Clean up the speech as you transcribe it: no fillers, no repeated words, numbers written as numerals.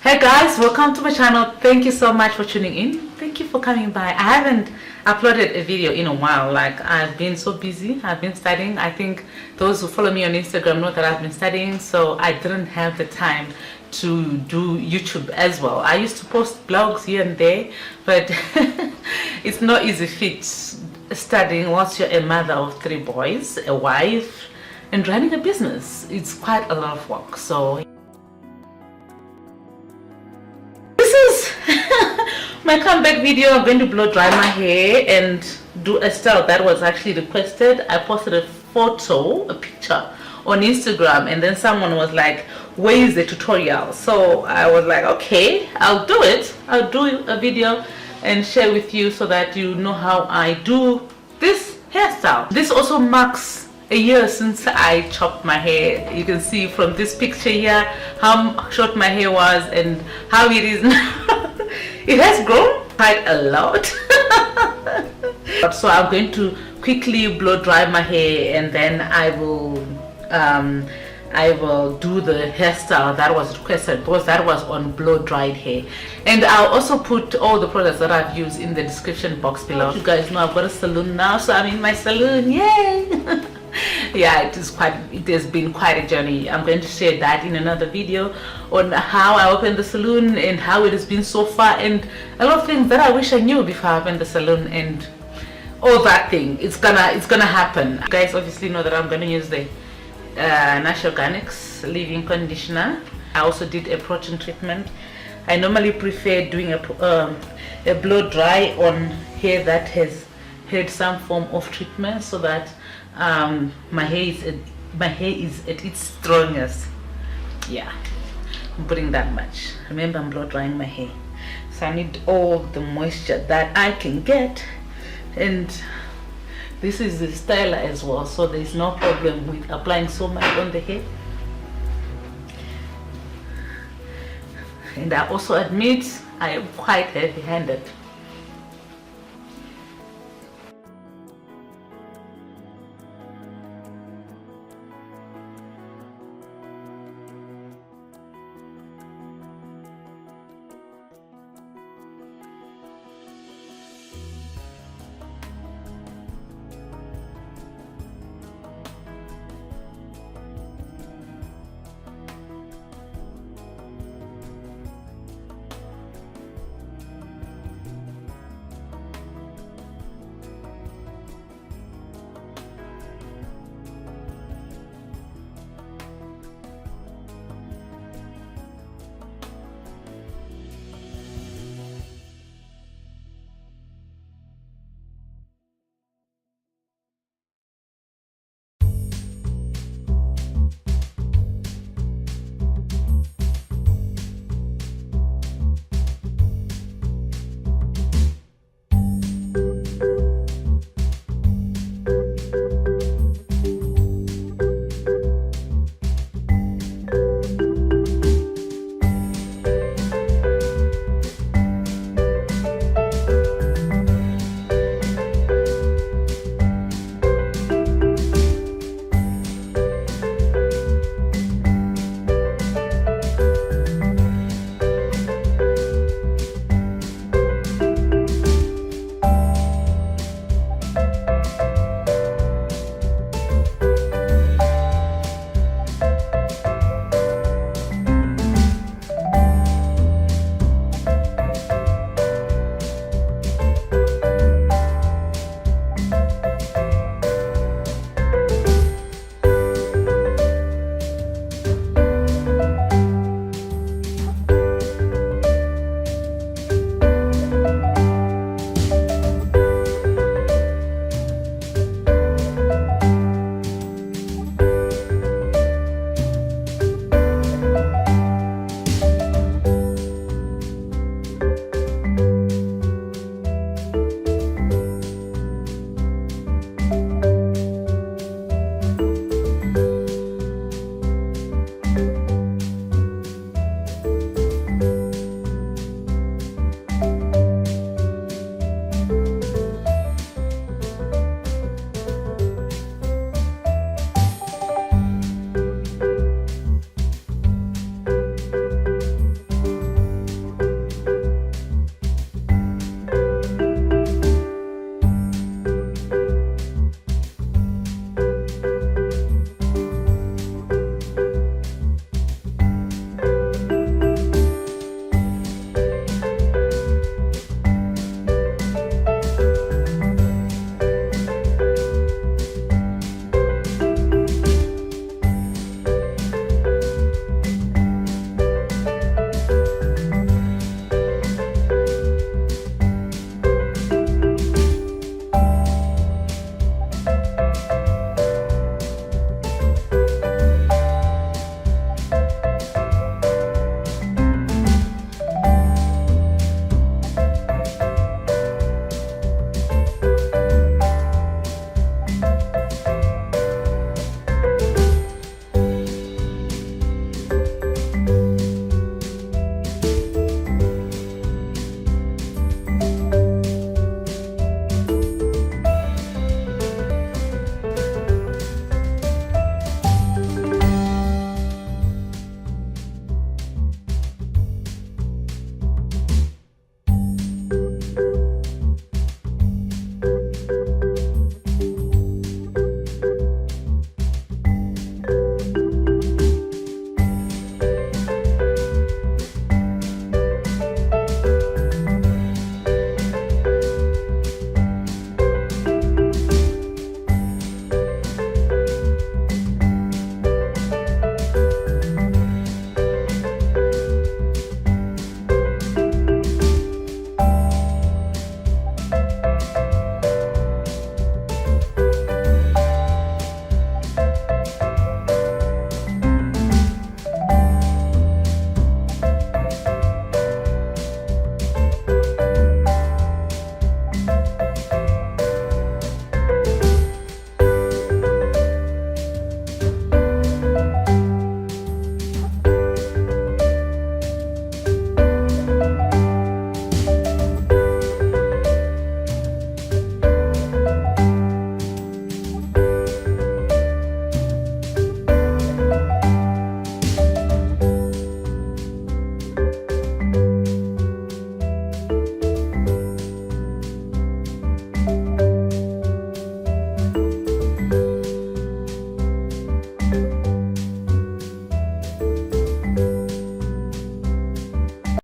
Hey guys, welcome to my channel. Thank you so much for tuning in. Thank you for coming by. I haven't uploaded a video in a while. Like, I've been so busy. I've been studying. I think those who follow me on Instagram know that I've been studying, so I didn't have the time to do YouTube as well. I used to post blogs here and there, but it's not easy fit studying once you're a mother of 3 boys, a wife, and running a business. It's quite a lot of work. So my comeback video. I'm going to blow dry my hair and do a style that was actually requested. I posted a picture on Instagram, and then someone was like, where is the tutorial? So I was like, okay, I'll do it. I'll do a video and share with you so that you know how I do this hairstyle. This also marks a year since I chopped my hair. You can see from this picture here how short my hair was and how it is now. It has grown quite a lot. So I'm going to quickly blow dry my hair, and then I will do the hairstyle that was requested, because that was on blow dried hair. And I'll also put all the products that I've used in the description box below. You guys know I've got a salon now, so I'm in my salon. Yay! Yeah, it has been quite a journey. I'm going to share that in another video on how I opened the salon and how it has been so far, and a lot of things that I wish I knew before I opened the salon and all that thing. It's gonna happen. You guys obviously know that I'm gonna use the Nashe Organics leave-in conditioner. I also did a protein treatment. I normally prefer doing a blow dry on hair that has had some form of treatment, so that my hair is at its strongest. Yeah, I'm putting that much. Remember, I'm blow drying my hair, so I need all the moisture that I can get. And this is the styler as well, so there's no problem with applying so much on the hair. And I also admit I am quite heavy-handed.